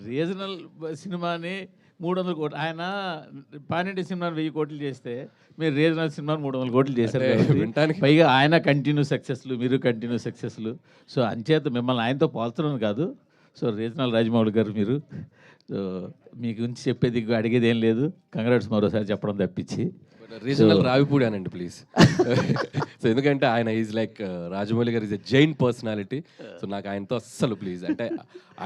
Regional సినిమాని 300 కోట్లు, ఆయన పానింటి సినిమాని 1000 కోట్లు చేస్తే మీరు రీజనల్ సినిమాని 300 కోట్లు చేశారు కాబట్టి పైగా ఆయన కంటిన్యూ సక్సెస్లు, మీరు కంటిన్యూ సక్సెస్లు. సో అంచేత మిమ్మల్ని ఆయనతో పోల్చడం కాదు. సో రీజనల్ రాజమౌళి గారు మీరు, సో మీ గురించి చెప్పేది అడిగేది ఏం లేదు. కంగ్రాట్స్ మరోసారి చెప్పడం తప్పించి. రీజనల్ రావిపూడి అనండి ప్లీజ్. సో ఎందుకంటే ఆయన ఈజ్ లైక్ రాజమౌళి గారు is a Jain personality. So నాకు ఆయనతో అస్సలు ప్లీజ్, అంటే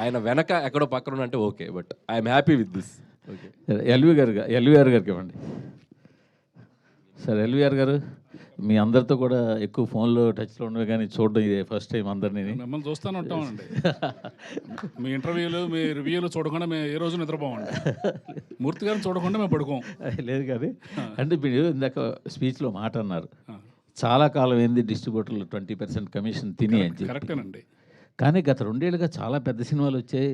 ఆయన వెనక ఎక్కడో పక్కన అంటే okay, but I'm happy with this. Okay, LVR గారికి ఇవ్వండి సార్. ఎల్వీఆర్ గారు మీ అందరితో కూడా ఎక్కువ ఫోన్లో టచ్లో ఉండవు, కానీ చూడడం ఇదే ఫస్ట్ టైం అందరినీ. మిమ్మల్ని చూస్తూనే ఉంటామండి. మీ ఇంటర్వ్యూలు, మీ రివ్యూలు చూడకుండా మేము ఏ రోజు నిద్రపోమండి. మూర్తి గారిని చూడకుండా మేము పడుకోం. లేదు కానీ అంటే మీరు ఇందాక స్పీచ్లో మాట అన్నారు, చాలా కాలం ఏంది డిస్ట్రిబ్యూటర్లు 20% కమిషన్ తిని అని చెప్పి. కరెక్టేనండి. కానీ గత 2 ఏళ్ళుగా చాలా పెద్ద సినిమాలు వచ్చాయి,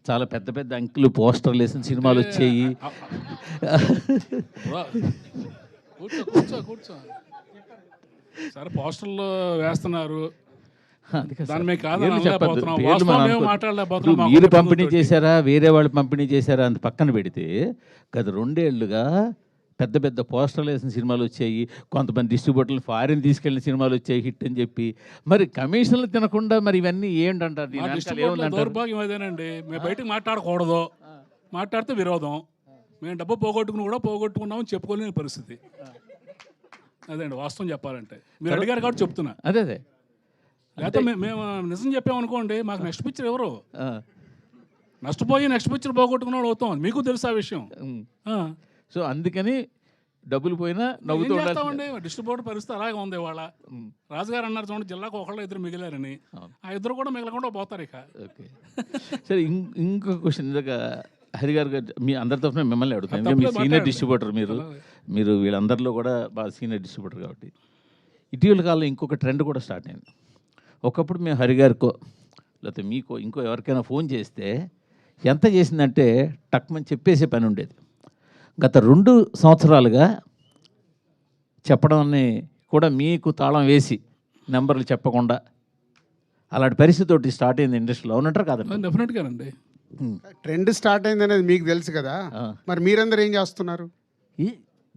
చాలా పెద్ద పెద్ద అంకులు పోస్టర్లు వేసిన సినిమాలు వచ్చాయి. కూర్చో కూర్చో కూర్చో సరే, పోస్టర్లు వేస్తున్నారు, మీరు పంపిణీ చేశారా వేరే వాళ్ళు పంపిణీ చేశారా అంత పక్కన పెడితే గత 2 ఏళ్ళుగా పెద్ద పెద్ద పోస్టర్లు వేసిన సినిమాలు వచ్చాయి. కొంతమంది డిస్ట్రిబ్యూటర్లు ఫారిన్ తీసుకెళ్ళిన సినిమాలు వచ్చాయి హిట్ అని చెప్పి. మరి కమిషన్లు తినకుండా మరి ఇవన్నీ ఏంటంటారు? దౌర్భాగ్యం అదేనండి. మేము బయటకు మాట్లాడకూడదు, మాట్లాడితే విరోధం. మేము డబ్బు పోగొట్టుకున్నామని చెప్పుకోలేని పరిస్థితి. అదే అండి వాస్తవం చెప్పాలంటే. మీరు అడిగారు కాబట్టి చెప్తున్నా. అదే లేకపోతే మేము నిజం చెప్పామనుకోండి, మాకు నెక్స్ట్ పిక్చర్ ఎవరు నష్టపోయి నెక్స్ట్ పిక్చర్ పోగొట్టుకున్నాడు అవుతాం. మీకు తెలుసు ఆ విషయం. సో అందుకని డబ్బులు పోయినా నవ్వుతూ ఉండాలి. డిస్ట్రిబ్యూటర్ పరిస్థితి అలాగే ఉంది. ఇవాళ రాజుగారు అన్నారు చూడండి, జిల్లాకు ఒకళ్ళు 2 మిగిలారని. ఆ 2 కూడా మిగలకుండా పోతారు ఇక. ఓకే సరే, ఇంకొక క్వశ్చన్. ఇందాక హరి గారు మీ అందరి తరఫున మిమ్మల్ని అడుగుతాను. మీరు సీనియర్ డిస్ట్రిబ్యూటర్, మీరు వీళ్ళందరిలో కూడా బాగా సీనియర్ డిస్ట్రిబ్యూటర్ కాబట్టి. ఇటీవల కాలంలో ఇంకొక ట్రెండ్ కూడా స్టార్ట్ అయింది. ఒకప్పుడు మేము హరి గారికో లేకపోతే మీకో ఇంకో ఎవరికైనా ఫోన్ చేస్తే ఎంత చేసిందంటే టక్మని చెప్పేసే పని ఉండేది. గత 2 సంవత్సరాలుగా చెప్పడాన్ని కూడా మీకు తాళం వేసి నెంబర్లు చెప్పకుండా అలాంటి పరిస్థితి స్టార్ట్ అయింది ఇండస్ట్రీలో. అవునంటారు కాదండి? డెఫినెట్గా అండి. ట్రెండ్ స్టార్ట్ అయింది అనేది మీకు తెలుసు కదా, మరి మీరందరూ ఏం చేస్తున్నారు?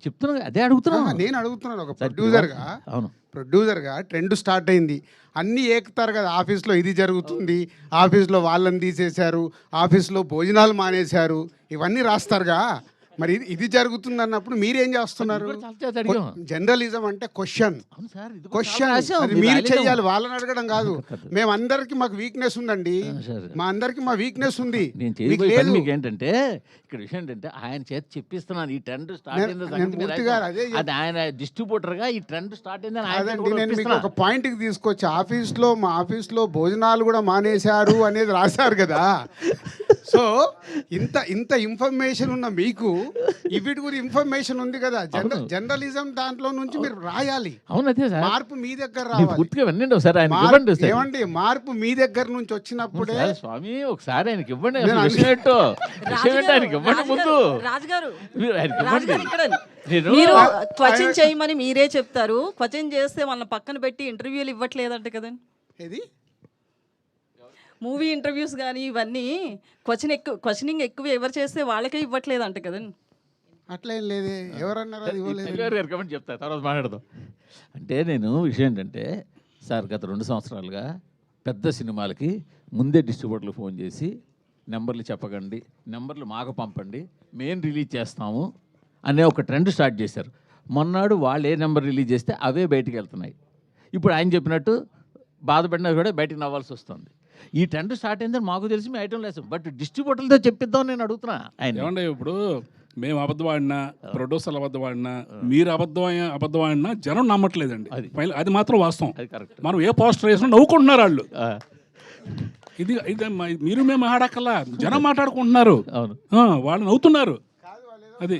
చెప్తున్నా, అదే అడుగుతున్నా. నేను అడుగుతున్నాను ఒక ప్రొడ్యూసర్గా. అవును, ప్రొడ్యూసర్గా ట్రెండ్ స్టార్ట్ అయింది. అన్నీ ఏకుతారు కదా, ఆఫీస్లో ఇది జరుగుతుంది, ఆఫీస్లో వాళ్ళని తీసేశారు, ఆఫీస్లో భోజనాలు మానేశారు, ఇవన్నీ రాస్తారుగా. మరి ఇది జరుగుతుంది అన్నప్పుడు మీరేం చేస్తున్నారు? జర్నలిజం అంటే క్వశ్చన్ అది మీరు చేయాలి, వాళ్ళని అడగడం కాదు. మేమందరికి మాకు వీక్నెస్ ఉందండి, మా అందరికి మా వీక్నెస్ ఉంది. మీకు ఏంటంటే ఇక్కడ విషయం ఏంటంటే ఆయన చేత చెప్పిస్తున్నాను ఈ ట్రెండ్ స్టార్ట్ అయింది. ఆయన డిస్ట్రిబ్యూటర్ గా ఈ ట్రెండ్ స్టార్ట్ అయిందని నేను మీకు ఒక పాయింట్ కి తీసుకొచ్చి, మా ఆఫీస్లో భోజనాలు కూడా మానేశారు అనేది రాశారు కదా. సో ఇంత ఇన్ఫర్మేషన్ ఉన్న మీకు వీటి గురించి ఇన్ఫర్మేషన్ ఉంది కదా. జర్నలిజం దాంట్లో నుంచి మీరు రాయాలి. మార్పు మీ దగ్గర రావాలి. ఏమండి, మార్పు మీ దగ్గర నుంచి వచ్చినప్పుడే. స్వామి ఒకసారి ఆయనకి ఇవ్వండి, ముందు రాజుగారు మీరు క్వశ్చన్ చేయమని మీరే చెప్తారు. క్వశ్చన్ చేస్తే వాళ్ళని పక్కన పెట్టి ఇంటర్వ్యూలు ఇవ్వట్లేదంట కదండి. ఏది మూవీ ఇంటర్వ్యూస్ కానీ ఇవన్నీ క్వశ్చనింగ్ ఎక్కువ ఎవరు చేస్తే వాళ్ళకే ఇవ్వట్లేదంట కదండి. అట్లా ఏం లేదే, ఎవరన్నారు అది ఇవ్వలేదు. చెప్తా, తర్వాత మాట్లాడదాం. అంటే నేను విషయం ఏంటంటే సార్, గత 2 సంవత్సరాలుగా పెద్ద సినిమాలకి ముందే డిస్ట్రిబ్యూటర్లు ఫోన్ చేసి నెంబర్లు చెప్పకండి, నెంబర్లు మాకు పంపండి, మేము రిలీజ్ చేస్తాము అనే ఒక ట్రెండ్ స్టార్ట్ చేశారు. మొన్నాడు వాళ్ళు ఏ నెంబర్ రిలీజ్ చేస్తే అవే బయటికి వెళ్తున్నాయి. ఇప్పుడు ఆయన చెప్పినట్టు బాధపడినా కూడా బయటకు నవ్వాల్సి వస్తుంది. ఈ ట్రెండ్ స్టార్ట్ అయిందని మాకు తెలిసి మేము ఐటమ్ లేదు, బట్ డిస్ట్రిబ్యూటర్లతో చెప్పిద్దాం నేను అడుగుతున్నా. ఆయన ఏమంటే ఇప్పుడు మేము అబద్ధం ఆడినా, ప్రొడ్యూసర్లు అబద్ధం ఆడినా, మీరు అబద్ధం ఆడినా జనం నమ్మట్లేదండి. అది మాత్రం వాస్తవం. మనం ఏ పోస్టర్ వేసినా నవ్వుకుంటున్నారు వాళ్ళు. ఇది మీరు మేము మాట్లాడక్కల్లా, జనం మాట్లాడుకుంటున్నారు, వాళ్ళు నవ్వుతున్నారు. అది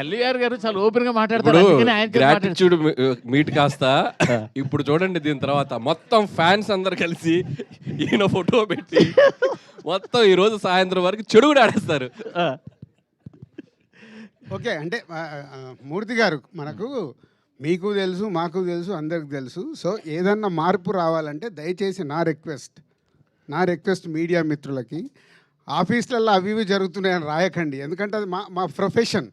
ఎల్వీఆర్ గారు చాలా ఓపెన్ గా మాట్లాడతారు. గ్రాటిట్యూడ్ మీట్ కాస్త ఇప్పుడు చూడండి, దీని తర్వాత మొత్తం ఫ్యాన్స్ అందరు కలిసి ఈయన ఫోటో పెట్టి మొత్తం ఈ రోజు సాయంత్రం వరకు చెడు కూడా ఆడేస్తారు. ఓకే, అంటే మూర్తి గారు మనకు మీకు తెలుసు, మాకు తెలుసు, అందరికి తెలుసు. సో ఏదన్నా మార్పు రావాలంటే దయచేసి నా రిక్వెస్ట్ మీడియా మిత్రులకి, ఆఫీసులలో అవి ఇవి జరుగుతున్నాయని రాయకండి. ఎందుకంటే అది మా ప్రొఫెషన్.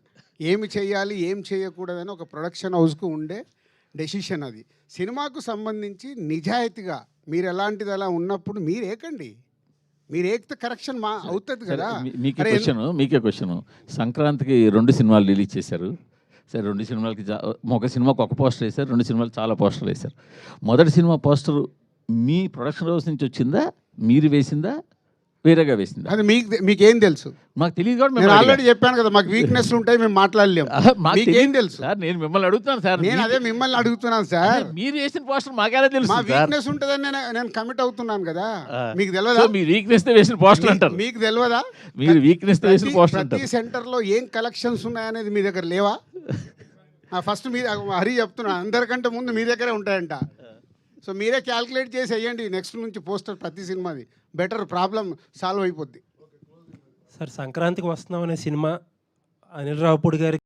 ఏమి చేయాలి, ఏం చేయకూడదని ఒక ప్రొడక్షన్ హౌస్కు ఉండే డెసిషన్ అది. సినిమాకు సంబంధించి నిజాయితీగా మీరు ఎలాంటిది అలా ఉన్నప్పుడు మీరు ఏకండి. మీరు ఏకితే కరెక్షన్ అవుతుంది కదా. మీకే క్వశ్చన్. సంక్రాంతికి 2 సినిమాలు రిలీజ్ చేశారు. సరే, 2 సినిమాలకి ఒక సినిమాకి ఒక పోస్టర్ వేశారు, 2 సినిమాలు చాలా పోస్టర్లు వేశారు. మొదటి సినిమా పోస్టర్ మీ ప్రొడక్షన్ హౌస్ నుంచి వచ్చిందా, మీరు వేసిందా, వేరేగా వేసిందా? అది మీకేం తెలుసు? మాకు తెలియదు కూడా. నేను ఆల్రెడీ చెప్పాను కదా, మాకు వీక్నెస్ ఉంటాయి, మేము మాట్లాడలేము. మీకేం తెలుసు సార్? నేను మిమ్మల్ని అడుగుతాను సార్. నేను అదే మిమ్మల్ని అడుగుతున్నాను సార్. మీరు వేసిన పోస్టర్ మాకేలా తెలుసు? మా వీక్నెస్ ఉంటుందని నేను కమిట్ అవుతున్నాను కదా. మీకు సో తెలియదా? మీరు వీక్నెస్ తో వేసిన పోస్టర్ అంటారు. మీకు తెలియదా? మీరు వీక్నెస్ తో వేసిన పోస్టర్ ప్రతి అంటారు. సెంటర్లో ఏం కలెక్షన్స్ ఉన్నాయనేది మీ దగ్గర లేవా? ఫస్ట్ మీ హరి చెప్తున్నా, అందరికంటే ముందు మీ దగ్గరే ఉంటాయంట. సో మీరే క్యాల్కులేట్ చేసి వేయండి నెక్స్ట్ నుంచి పోస్టర్ ప్రతి సినిమాది. బెటర్, ప్రాబ్లం సాల్వ్ అయిపోద్ది. సార్, సంక్రాంతికి వస్తున్నాం అనే సినిమా అనిల్ రావుపూడి గారి